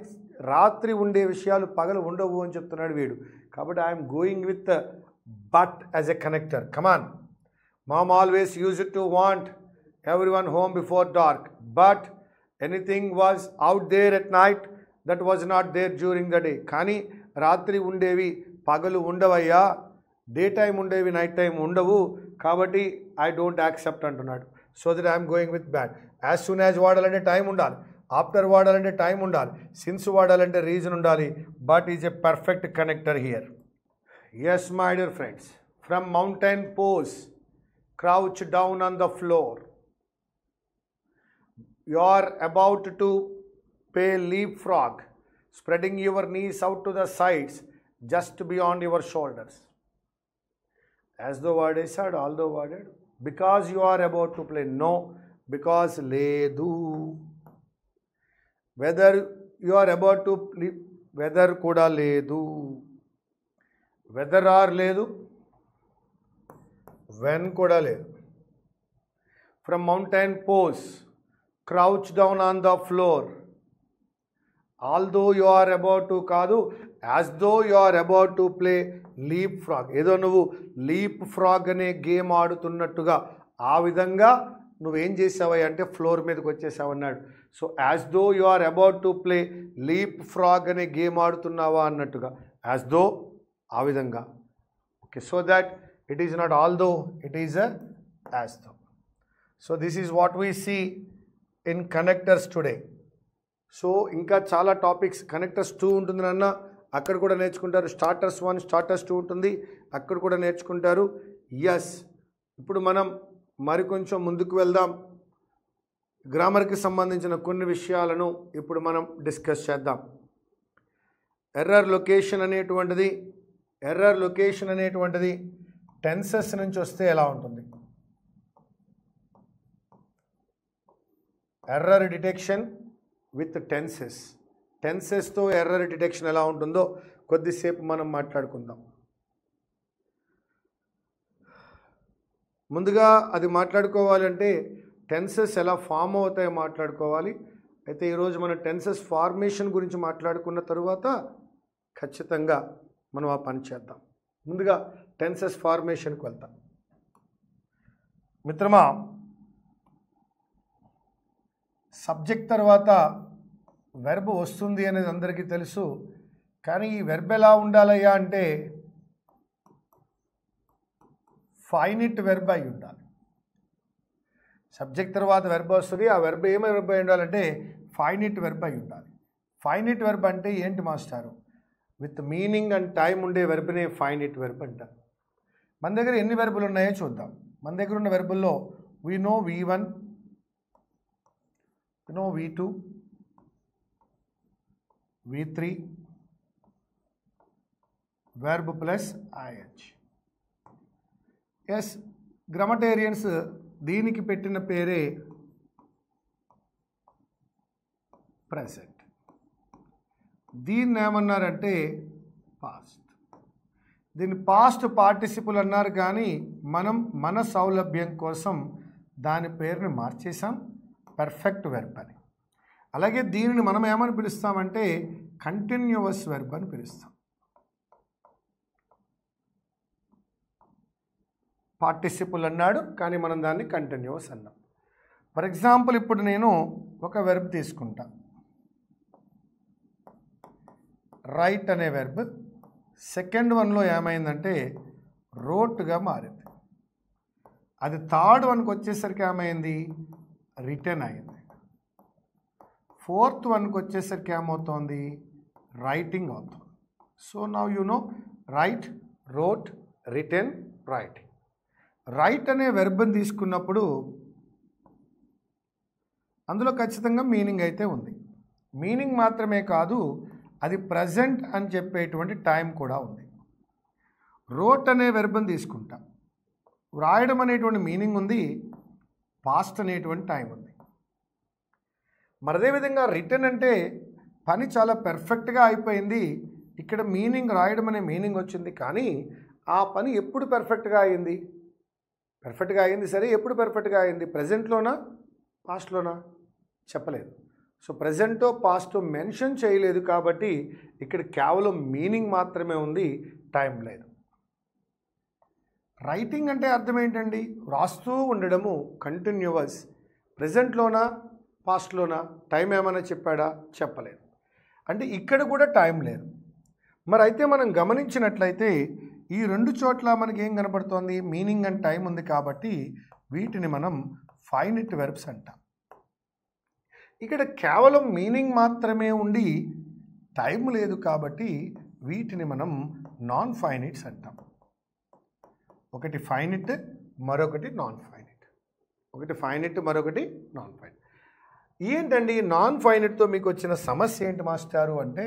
రాత్రి ఉండే విషయాలు పగలు ఉండవు అని చెప్తున్నాడు వీడు. కాబట్టి I'm going with but as a connector. Come on. Mom always use to want everyone home before dark but anything was out there at night that was not there during the day. కానీ రాత్రి ఉండేవి పగలు ఉండవయ్యా, day time ఉండేవి night time ఉండవు, కాబట్టి I don't accept అంటున్నాడు. So that I'm going with but. As soon as వాడాలంటే టైం ఉండాలి, ఆఫ్టర్ వాడాలంటే టైం ఉండాలి, సిన్స్ వాడాలంటే రీజన్ ఉండాలి. But is a perfect connector here. Yes my dear friends, from mountain pose crouch down on the floor. You are about to pay leapfrog, spreading your knees out to the sides just beyond your shoulders. As though వాడేశాడు, although వాడాడు. Because you are about to play. No, because లేదు. Whether you are about to play, whether కూడా లేదు. Whether are లేదు, when కూడా లేదు. From mountain pose, crouch down on the floor. Although you are about to కాదు, as though you are about to play leap frog. ఏదో నువ్వు leap frog అనే game ఆడుతున్నట్టుగా ఆ విధంగా నువ్వేం చేసావా అంటే ఫ్లోర్ మీదకి వచ్చేసావన్నాడు. So as though you are about to play leap frog అనే గేమ్ ఆడుతున్నావా అన్నట్టుగా, యాజ్ దో ఆ విధంగా. Okay, so that it is not all though, it is a as though. So this is what we see in connectors today. So ఇంకా చాలా topics, connectors 2 ఉంటుంది నాన్న, అక్కడ కూడా నేర్చుకుంటారు. స్టార్టర్స్ 1, స్టార్టర్స్ 2 ఉంటుంది, అక్కడ కూడా నేర్చుకుంటారు. ఎస్, ఇప్పుడు మనం మరికొంచెం ముందుకు వెళ్దాం. గ్రామర్కి సంబంధించిన కొన్ని విషయాలను ఇప్పుడు మనం డిస్కస్ చేద్దాం. ఎర్రర్ లొకేషన్ అనేటువంటిది టెన్సెస్ నుంచి వస్తే ఎలా ఉంటుంది? ఎర్రర్ డిటెక్షన్ విత్ టెన్సెస్తో ఎర్రర్ డిటెక్షన్ ఎలా ఉంటుందో కొద్దిసేపు మనం మాట్లాడుకుందాం. ముందుగా అది మాట్లాడుకోవాలంటే టెన్సెస్ ఎలా ఫామ్ అవుతాయో మాట్లాడుకోవాలి. అయితే ఈరోజు మనం టెన్సెస్ ఫార్మేషన్ గురించి మాట్లాడుకున్న తరువాత ఖచ్చితంగా మనం ఆ పని చేద్దాం. ముందుగా టెన్సెస్ ఫార్మేషన్కి వెళ్తాం. మిత్రమా, సబ్జెక్ట్ తర్వాత వెర్బ్ వస్తుంది అనేది అందరికీ తెలుసు. కానీ ఈ వెర్బ్ ఎలా ఉండాలయ్యా అంటే ఫైనిట్ వెర్బ్ అయి ఉండాలి. సబ్జెక్ట్ తర్వాత వెర్బ్ వస్తుంది, ఆ వెర్బ్ ఏమై వెర్బ్ అయి ఉండాలంటే ఫైనిట్ వెర్బ్ అయి ఉండాలి. ఫైనిట్ వెర్బ్ అంటే ఏంటి మాస్టారు? విత్ మీనింగ్ అండ్ టైం ఉండే వెర్బ్నే ఫైనిట్ వెర్బ్ అంటారు. మన దగ్గర ఎన్ని వెర్బులు ఉన్నాయో చూద్దాం. మన దగ్గర ఉన్న వెర్బుల్లో we know V1, V2, V3, verb plus ing. Yes, grammarians దీనికి పెట్టిన పేరే ప్రెసెంట్. దీన్ని ఏమన్నారంటే పాస్ట్. దీన్ని పాస్ట్ పార్టిసిపుల్ అన్నారు, కానీ మనం మన సౌలభ్యం కోసం దాని పేరుని మార్చేసాం పర్ఫెక్ట్ వెర్బ్ అని. అలాగే దీనిని మనం ఏమని పిలుస్తామంటే కంటిన్యూవస్ వెర్బ్ అని పిలుస్తాం. పార్టిసిపుల్ అన్నాడు కానీ మనం దాన్ని కంటిన్యూవస్ అన్నాం. ఫర్ ఎగ్జాంపుల్ ఇప్పుడు నేను ఒక వెర్బ్ తీసుకుంటా, రైట్ అనే వెర్బ్. సెకండ్ వన్లో ఏమైందంటే రోట్గా మారింది. అది థర్డ్ వన్కి వచ్చేసరికి ఏమైంది, రిటర్న్ అయింది. ఫోర్త్ వన్కి వచ్చేసరికి ఏమవుతోంది, రైటింగ్ అవుతుంది. So now you know right, wrote, return, writing. Right అనే వెర్బ్ని తీసుకున్నప్పుడు అందులో ఖచ్చితంగా మీనింగ్ అయితే ఉంది. మీనింగ్ మాత్రమే కాదు, అది ప్రజెంట్ అని చెప్పేటువంటి టైం కూడా ఉంది. రోట్ అనే వెర్బ్ని తీసుకుంటాం, వ్రాయడం అనేటువంటి మీనింగ్ ఉంది, పాస్ట్ అనేటువంటి టైం ఉంది. మరి అదేవిధంగా రిటర్న్ అంటే పని చాలా పెర్ఫెక్ట్గా అయిపోయింది, ఇక్కడ మీనింగ్ రాయడం అనే మీనింగ్ వచ్చింది, కానీ ఆ పని ఎప్పుడు పెర్ఫెక్ట్గా అయింది? పెర్ఫెక్ట్గా అయింది సరే, ఎప్పుడు పెర్ఫెక్ట్గా అయింది? ప్రజెంట్లోనా పాస్ట్లోనా? చెప్పలేదు. సో ప్రజెంటో పాస్టో మెన్షన్ చేయలేదు కాబట్టి ఇక్కడ కేవలం మీనింగ్ మాత్రమే ఉంది, టైం లేదు. రైటింగ్ అంటే అర్థం ఏంటండి? రాస్తూ ఉండడము, కంటిన్యూవస్. ప్రజెంట్లోనా పాస్ట్లోనా? టైం ఏమైనా చెప్పాడా? చెప్పలేదు. అంటే ఇక్కడ కూడా టైం లేదు. మరి అయితే మనం గమనించినట్లయితే ఈ రెండు చోట్ల మనకి ఏం కనపడుతోంది, మీనింగ్ అండ్ టైం ఉంది కాబట్టి వీటిని మనం ఫైనిట్ వెర్బ్స్ అంటాం. ఇక్కడ కేవలం మీనింగ్ మాత్రమే ఉండి టైం లేదు కాబట్టి వీటిని మనం నాన్ ఫైనిట్స్ అంటాం. ఒకటి ఫైనిట్, మరొకటి నాన్ ఫైనిట్. ఒకటి ఫైనిట్, మరొకటి నాన్ ఫైనిట్. ఏంటండి నాన్ ఫైనిట్తో మీకు వచ్చిన సమస్య ఏంటి మాస్టారు అంటే,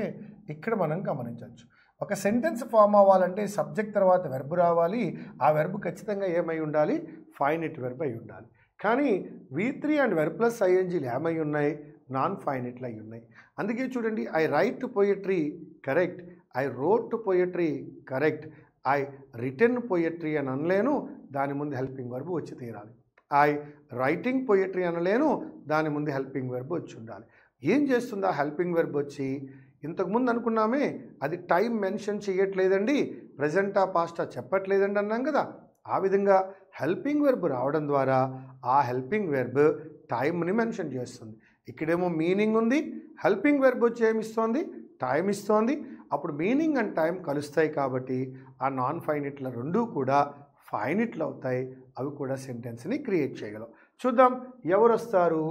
ఇక్కడ మనం గమనించవచ్చు. ఒక సెంటెన్స్ ఫామ్ అవ్వాలంటే సబ్జెక్ట్ తర్వాత వెర్బ్ రావాలి, ఆ వెర్బ్ ఖచ్చితంగా ఏమై ఉండాలి, ఫైనిట్ వెర్బ్ అయి ఉండాలి. కానీ V3 అండ్ వెర్బ్ ప్లస్ ఐఎన్జీలు ఏమై ఉన్నాయి, నాన్ ఫైనిట్లు అయి ఉన్నాయి. అందుకే చూడండి, I right poetry correct, I wrote poetry correct, I return poetry అని అనలేను, దాని ముందు హెల్పింగ్ వెర్బ్ వచ్చి తీరాలి. ఐ రైటింగ్ పోయట్రీ అనలేను, దాని ముందు హెల్పింగ్ వెర్బ్ వచ్చి ఉండాలి. ఏం చేస్తుందా హెల్పింగ్ వెర్బ్ వచ్చి? ఇంతకుముందు అనుకున్నామే అది టైం మెన్షన్ చేయట్లేదండి, ప్రజెంటా పాస్టా చెప్పట్లేదండి అన్నాం కదా. ఆ విధంగా హెల్పింగ్ వెర్బ్ రావడం ద్వారా ఆ హెల్పింగ్ వెర్బ్ టైంని మెన్షన్ చేస్తుంది. ఇక్కడేమో మీనింగ్ ఉంది, హెల్పింగ్ వెర్బ్ వచ్చి ఏమిస్తోంది, టైం ఇస్తోంది. అప్పుడు మీనింగ్ అండ్ టైం కలుస్తాయి కాబట్టి ఆ నాన్ ఫైనిట్ల రెండూ కూడా ఫైనిట్లు అవుతాయి. అవి కూడా సెంటెన్స్ని క్రియేట్ చేయగలవు. చూద్దాం ఎవరు వస్తారు.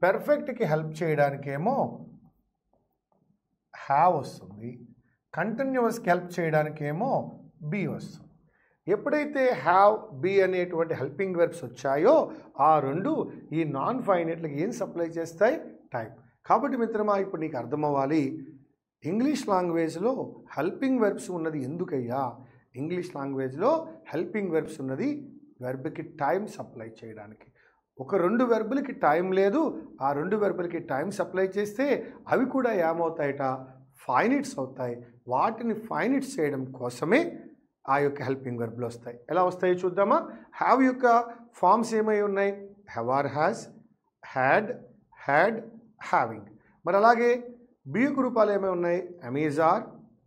పెర్ఫెక్ట్కి హెల్ప్ చేయడానికేమో హ్యావ్ వస్తుంది, కంటిన్యూస్కి హెల్ప్ చేయడానికేమో బీ వస్తుంది. ఎప్పుడైతే హ్యావ్, బీ అనేటువంటి హెల్పింగ్ వెర్బ్స్ వచ్చాయో ఆ రెండు ఈ నాన్ ఫైనిట్లకి ఏం సప్లై చేస్తాయి, టైం. కాబట్టి మిత్రమా ఇప్పుడు నీకు అర్థమవ్వాలి, ఇంగ్లీష్ లాంగ్వేజ్లో హెల్పింగ్ వెర్బ్స్ ఉన్నది ఎందుకయ్యా? ఇంగ్లీష్ లాంగ్వేజ్లో హెల్పింగ్ వెర్బ్స్ ఉన్నది వెర్బ్కి టైం సప్లై చేయడానికి. ఒక రెండు వెర్బులకి టైం లేదు, ఆ రెండు వెర్బులకి టైం సప్లై చేస్తే అవి కూడా ఏమవుతాయట, ఫైనిట్స్ అవుతాయి. వాటిని ఫైనిట్స్ చేయడం కోసమే ఆ యొక్క హెల్పింగ్ వెర్బ్లు వస్తాయి. ఎలా వస్తాయో చూద్దామా. హ్యావ్ యొక్క ఫామ్స్ ఏమై ఉన్నాయి, have or has, had, had, having. మరి అలాగే బీ యొక్క రూపాలు ఏమై ఉన్నాయి, am is are,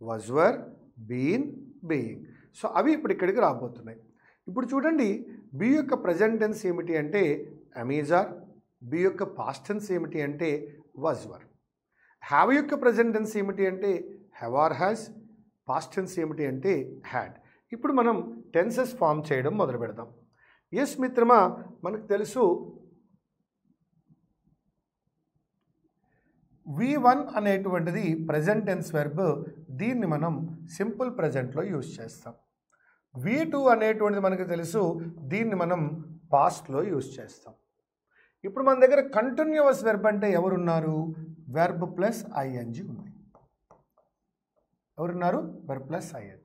was were, been, being. So అవి ఇప్పుడు ఇక్కడికి రాబోతున్నాయి. ఇప్పుడు చూడండి, బీ యొక్క ప్రజెంట్ టెన్స్ ఏమిటి అంటే అమీజ్ ఆర్, బీ యొక్క పాస్ట్ టెన్స్ ఏమిటి అంటే వజ్ వర్. హ్యావ్ యొక్క ప్రజెంట్ టెన్స్ ఏమిటి అంటే have or has, past tense ఏమిటి అంటే హ్యాడ్. ఇప్పుడు మనం టెన్సెస్ ఫామ్ చేయడం మొదలు పెడదాం. ఎస్ మిత్రమా, మనకు తెలుసు V1 అనేటువంటిది ప్రజెంట్ టెన్స్ వెర్బ్, దీన్ని మనం సింపుల్ ప్రజెంట్లో యూజ్ చేస్తాం. V2 అనేటువంటిది మనకు తెలుసు, దీన్ని మనం పాస్ట్లో యూజ్ చేస్తాం. ఇప్పుడు మన దగ్గర కంటిన్యూవస్ వెర్బ్ అంటే ఎవరున్నారు, వెర్బ్ ప్లస్ ఐఎన్జీ ఉంది. ఎవరున్నారు, వెర్బ్ ప్లస్ ఐఎన్జీ.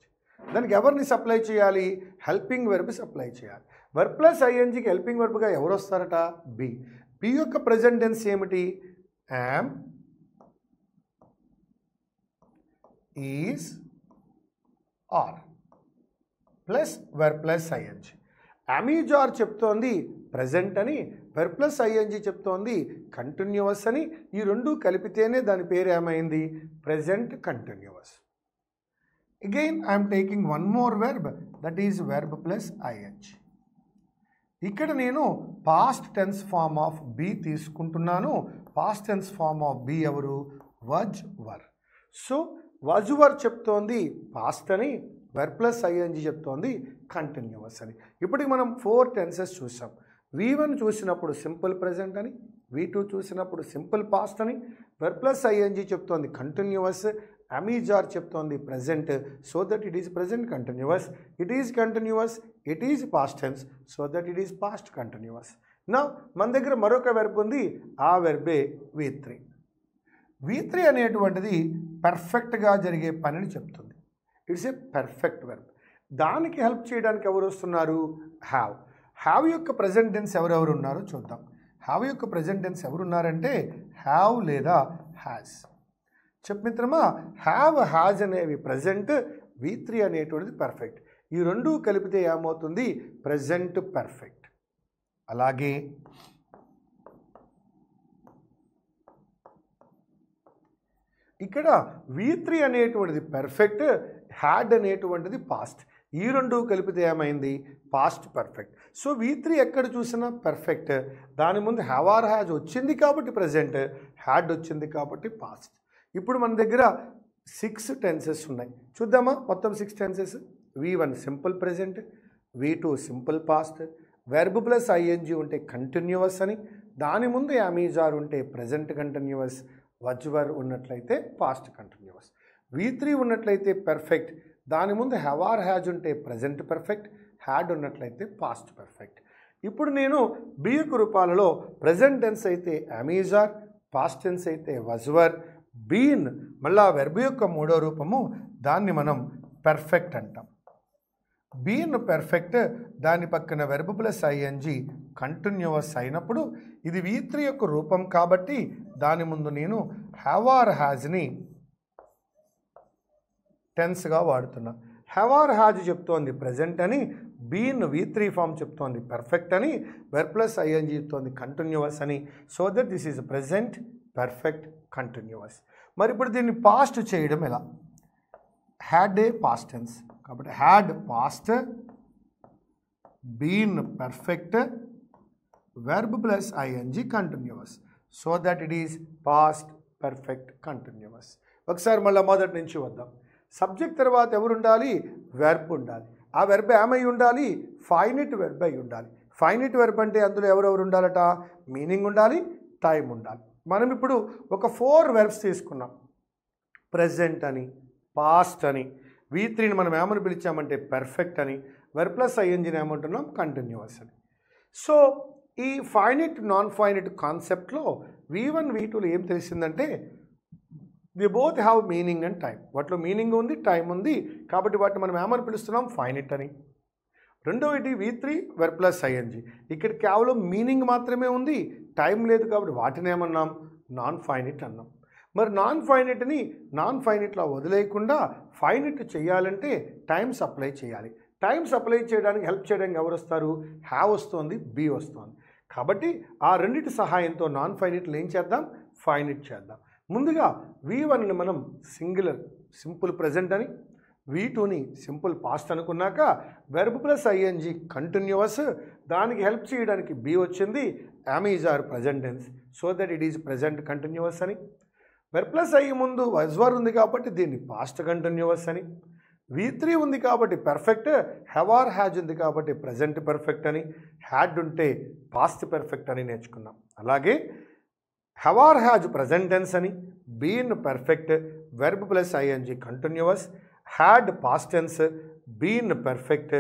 దానికి ఎవరిని సప్లై చేయాలి, హెల్పింగ్ వెర్బ్ సప్లై చేయాలి. వెర్బ్ ప్లస్ ఐఎన్జీకి హెల్పింగ్ వెర్బ్గా ఎవరు వస్తారట, బి. బి యొక్క ప్రజెంట్ టెన్స్ ఏమిటి, am, is, are plus verb plus ING. Am is are చెప్తోంది ప్రజెంట్ అని, వెర్ ప్లస్ ఐఎన్జీ చెప్తోంది కంటిన్యూవస్ అని. ఈ రెండు కలిపితేనే దాని పేరు ఏమైంది? Present continuous. Again I'm taking one more verb, that is verb plus ING. ఇక్కడ నేను past tense form of be తీసుకుంటున్నాను. Past tense form of be ఎవరు? Was were. So was were చెప్తోంది పాస్ట్ అని, వెర్ ప్లస్ ఐఎన్జీ చెప్తోంది continuous అని. ఇప్పటికి మనం 4 టెన్సెస్ చూసాం. V1 చూసినప్పుడు సింపుల్ ప్రెజెంట్ అని, V2 చూసినప్పుడు సింపుల్ పాస్ట్ అని, వెర్ ప్లస్ ఐఎన్జీ చెప్తోంది కంటిన్యూవస్, అమీజార్ చెప్తోంది present, so that it is present continuous, it is continuous, it is past tense, so that it is past continuous. నా మన దగ్గర మరొక వెర్బ్ ఉంది, ఆ వెర్బే V3. V3 అనేటువంటిది పర్ఫెక్ట్గా జరిగే పనిని చెప్తుంది. It's a perfect verb. దానికి హెల్ప్ చేయడానికి ఎవరు వస్తున్నారు? హ్యావ్. హ్యావ్ యొక్క ప్రజెంట్ టెన్స్ ఎవరెవరు ఉన్నారో చూద్దాం. హ్యావ్ యొక్క ప్రజెంట్ టెన్స్ ఎవరున్నారంటే హ్యావ్ లేదా హ్యాస్. చెప్పు మిత్రమా, హ్యావ్ హ్యాజ్ అనేవి ప్రజెంట్, V3 అనేటువంటిది పర్ఫెక్ట్. ఈ రెండు కలిపితే ఏమవుతుంది? Present perfect. అలాగే ఇక్కడ V3 అనేటువంటిది పర్ఫెక్ట్, హ్యాడ్ అనేటువంటిది పాస్ట్. ఈ రెండు కలిపితే ఏమైంది? Past perfect. సో V3 ఎక్కడ చూసినా పర్ఫెక్ట్. దాని ముందు హ్యావ్ ఆర్ హ్యాజ్ వచ్చింది కాబట్టి ప్రజెంట్, హ్యాడ్ వచ్చింది కాబట్టి పాస్ట్. ఇప్పుడు మన దగ్గర 6 టెన్సెస్ ఉన్నాయి. చూద్దామా మొత్తం 6 tenses. V1 simple present, V2 simple past, verb plus ING ఉంటే కంటిన్యూవస్ అని, దాని ముందు అమీజార్ ఉంటే ప్రెజెంట్ కంటిన్యూవస్, వజ్వర్ ఉన్నట్లయితే పాస్ట్ కంటిన్యూవస్. V3 ఉన్నట్లయితే పర్ఫెక్ట్, దాని ముందు హ్యావ్ ఆర్ హ్యాజ్ ఉంటే ప్రజెంట్ పర్ఫెక్ట్, హ్యాడ్ ఉన్నట్లయితే పాస్ట్ పర్ఫెక్ట్. ఇప్పుడు నేను బి యొక్క రూపాలలో ప్రజెంట్ టెన్స్ అయితే అమీజార్, పాస్ట్ టెన్స్ అయితే వజ్వర్, బీన్ మళ్ళా వెర్బ్ యొక్క మూడో రూపము, దాన్ని మనం పర్ఫెక్ట్ అంటాం. బీన్ పర్ఫెక్ట్, దాని పక్కన వెర్బ్ ప్లస్ ఐఎన్జీ కంటిన్యూవస్ అయినప్పుడు ఇది V3 యొక్క రూపం కాబట్టి దాని ముందు నేను హ్యావ్ ఆర్ హ్యాజ్ని టెన్స్గా వాడుతున్నా. హ్యావ్ ఆర్ హ్యాజ్ చెప్తోంది ప్రజెంట్ అని, బీన్ V3 ఫామ్ చెప్తోంది పర్ఫెక్ట్ అని, వెర్బ్ ప్లస్ ఐఎన్జీ చెప్తోంది కంటిన్యూవస్ అని. So that this is present perfect continuous. మరి ఇప్పుడు దీన్ని పాస్ట్ చేయడం ఎలా? హ్యాడ్ ఏ పాస్ట్ టెన్స్ కాబట్టి had past, been perfect, verb plus ING continuous, so that it is past perfect continuous. ఒకసారి మళ్ళీ మొదటి నుంచి వద్దాం. సబ్జెక్ట్ తర్వాత ఎవరు ఉండాలి? వెర్బ్ ఉండాలి. ఆ వెర్బ్ ఏమై ఉండాలి? ఫైనిట్ వెర్బ్ అయి ఉండాలి. ఫైనిట్ వెర్బ్ అంటే అందులో ఎవరెవరు ఉండాలట? మీనింగ్ ఉండాలి, టైం ఉండాలి. మనం ఇప్పుడు ఒక 4 వెర్బ్స్ తీసుకున్నాం. ప్రెజెంట్ అని, పాస్ట్ అని, V3ని మనం ఏమని పిలిచామంటే పర్ఫెక్ట్ అని, వెర్బ్ ప్లస్ ఐఎన్జీని ఏమంటున్నాం? కంటిన్యూవస్ అని. సో ఈ ఫైనిట్ నాన్ ఫైనిట్ కాన్సెప్ట్లో V1 V2లో ఏం తెలిసిందంటే we both have meaning and time. వాటిలో మీనింగ్ ఉంది, టైం ఉంది, కాబట్టి వాటిని మనం ఏమని పిలుస్తున్నాం? ఫైనిట్ అని. రెండవది V3 వెర్బ్ ప్లస్ ఐఎన్జీ. ఇక్కడ కేవలం మీనింగ్ మాత్రమే ఉంది, టైం లేదు, కాబట్టి వాటిని ఏమన్నాం? నాన్ ఫైనిట్ అన్నాం. మరి నాన్ ఫైనిట్ని నాన్ ఫైనిట్లో వదిలేయకుండా ఫైనిట్ చేయాలంటే టైమ్స్ అప్లై చేయాలి. టైమ్స్ అప్లై చేయడానికి హెల్ప్ చేయడానికి ఎవరు వస్తారు? హ్యావ్ వస్తుంది, బీ వస్తుంది. కాబట్టి ఆ రెండింటి సహాయంతో నాన్ ఫైనిట్లు ఏం చేద్దాం? ఫైనిట్ చేద్దాం. ముందుగా V1ని మనం సింగులర్ సింపుల్ ప్రెజెంట్ అని, V2ని సింపుల్ పాస్ట్ అనుకున్నాక వెర్బ్ ప్లస్ ఐఎన్జీ కంటిన్యూవస్, దానికి హెల్ప్ చేయడానికి బీ వచ్చింది, am is are present tense, so that it is present continuous అని. వెర్బ్ ప్లస్ ఐ ముందు వజ్వర్ ఉంది కాబట్టి దీన్ని పాస్ట్ కంటిన్యూవస్ అని. V3 ఉంది కాబట్టి పర్ఫెక్ట్, హ్యావ్ ఆర్ హ్యాజ్ ఉంది కాబట్టి ప్రజెంట్ పర్ఫెక్ట్ అని, హ్యాడ్ ఉంటే పాస్ట్ పర్ఫెక్ట్ అని నేర్చుకున్నాం. అలాగే have or has present tense అని, been perfect, verb plus ING continuous, had past tense, been perfect,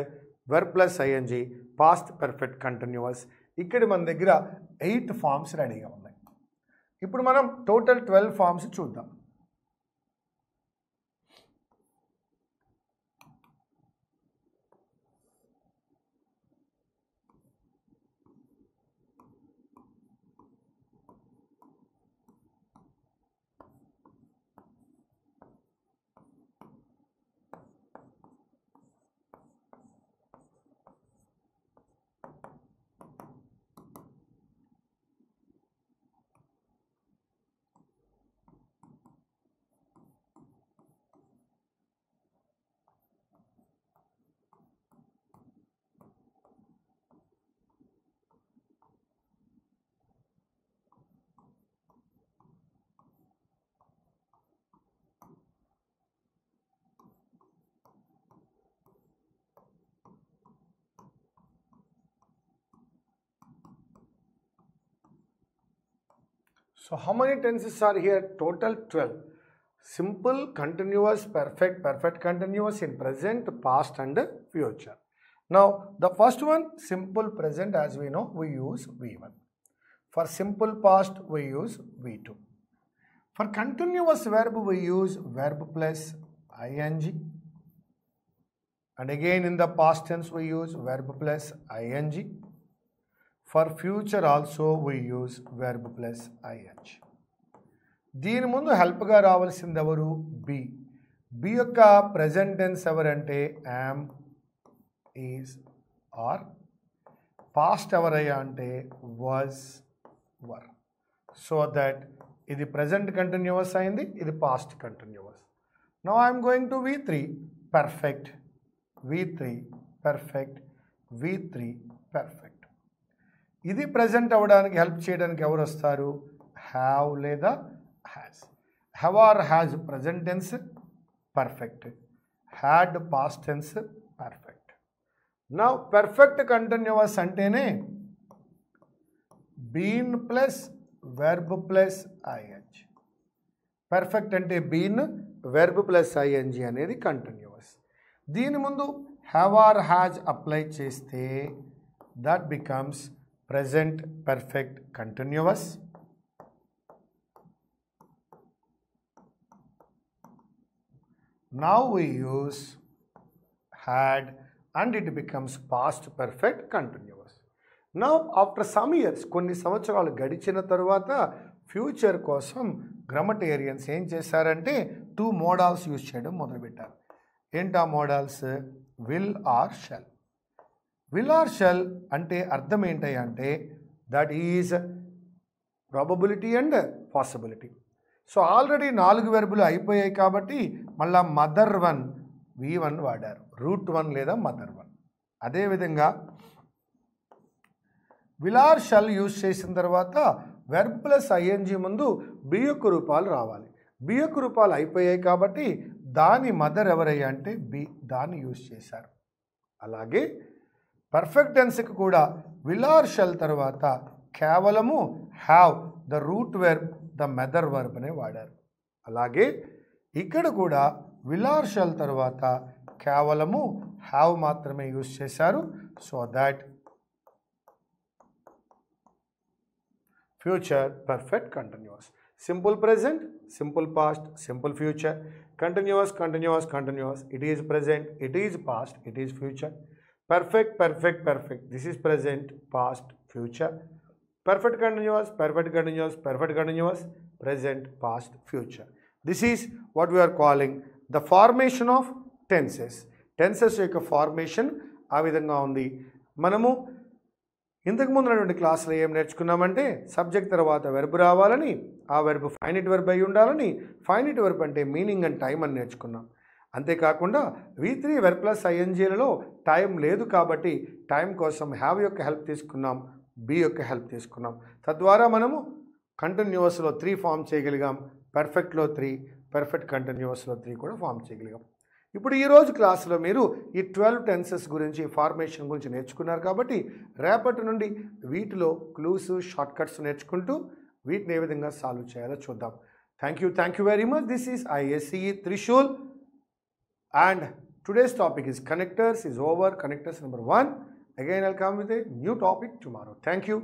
verb plus ING past perfect continuous. ఇక్కడ మన దగ్గర 8 ఫామ్స్ రెడీగా ఉన్నాయి. ఇప్పుడు మనం టోటల్ 12 ఫామ్స్ చూద్దాం. So how many tenses are here? Total 12. Simple, continuous, perfect, perfect continuous in present, past and future. Now the first one, simple present, as we know, we use V1. For simple past, we use V2. For continuous verb, we use verb plus ing. And again in the past tense, we use verb plus ing. For future also, we use verb plus ing. దీని ముందు హెల్ప్గా రావాల్సింది ఎవరు? Be. Be యొక్క present tense ఎవరంటే am, is, are. Past ఎవరయ్యా అంటే was, were. So that ఇది ప్రెజెంట్ కంటిన్యూస్ అయింది, ఇది past continuous. Now I'm going to V3, perfect, V3 perfect, V3 perfect. ఇది ప్రజెంట్ అవ్వడానికి హెల్ప్ చేయడానికి ఎవరు వస్తారు? హ్యావ్ లేదా has. Have or has present tense perfect, had past tense perfect. నా పర్ఫెక్ట్ కంటిన్యూస్ అంటేనే been plus verb plus I N G. Perfect అంటే been, verb plus ING అనేది కంటిన్యూస్. దీని ముందు హ్యావ్ ఆర్ హ్యాజ్ అప్లై చేస్తే that becomes present perfect continuous. Now we use had and it becomes past perfect continuous. Now after some years, కొన్ని సంవత్సరాలు గడిచిన తరువాత future కోసం గ్రామటేరియన్స్ ఏం చేశారంటే 2 మోడల్స్ యూజ్ చేయడం మొదలుపెట్టారు. ఏంటా models? Will or shall. Will or shall అంటే అర్థం ఏంటి అంటే that is probability and possibility. So already 4 వెర్బులు అయిపోయాయి కాబట్టి మళ్ళా మదర్ వన్ V1 వాడారు, రూట్ 1 లేదా మదర్ 1. అదేవిధంగా విల్ ఆర్ షెల్ యూజ్ చేసిన తర్వాత వెర్బ్ ప్లస్ ఐఎన్జి ముందు బి యొక్క రూపాలు రావాలి. బి యొక్క రూపాలు అయిపోయాయి కాబట్టి దాని మదర్ ఎవరయ్యా అంటే బి, దాన్ని యూజ్ చేశారు. అలాగే పర్ఫెక్ట్ టెన్స్కి కూడా విల్ ఆర్ షెల్ తర్వాత కేవలము have the route verb the mother verb అనే వాడారు. అలాగే ఇక్కడ కూడా విల్ ఆర్ షెల్ తర్వాత కేవలము హ్యావ్ మాత్రమే యూజ్ చేశారు. So that future perfect continuous. Simple present, simple past, simple future, continuous, continuous, continuous. It is present, it is past, it is future. Perfect, perfect, perfect. This is present, past, future. Perfect continuous, perfect continuous, perfect continuous, present, past, future. This is what we are calling the formation of tenses. Tenses యొక్క formation ఆ విధంగా ఉంది. మనము ఇంతకు ముందున్నటువంటి క్లాసులో ఏం నేర్చుకున్నామంటే subject తర్వాత వెర్బ్ రావాలని, ఆ వెర్బ్ ఫైనైట్ వెర్బ్ అయి ఉండాలని, ఫైనైట్ వెర్బ్ అంటే మీనింగ్ అండ్ టైం అని నేర్చుకున్నాం. అంతేకాకుండా V3 వెర్బ్ ప్లస్ ఐఎన్జీలలో టైం లేదు కాబట్టి టైం కోసం హ్యావ్ యొక్క హెల్ప్ తీసుకున్నాం, బి యొక్క హెల్ప్ తీసుకున్నాం. తద్వారా మనము కంటిన్యూస్లో 3 ఫామ్ చేయగలిగాం, పర్ఫెక్ట్లో 3, పర్ఫెక్ట్ కంటిన్యూస్లో 3 కూడా ఫామ్ చేయగలిగాం. ఇప్పుడు ఈరోజు క్లాసులో మీరు ఈ 12 టెన్సెస్ గురించి, ఫార్మేషన్ గురించి నేర్చుకున్నారు కాబట్టి రేపటి నుండి వీటిలో క్లూస్, షార్ట్ కట్స్ నేర్చుకుంటూ వీటిని ఏ విధంగా సాల్వ్ చేయాలో చూద్దాం. Thank you very much. This is ISCE Trishul. And today's topic is connectors is over. Connectors number 1. Again, I'll come with a new topic tomorrow. Thank you.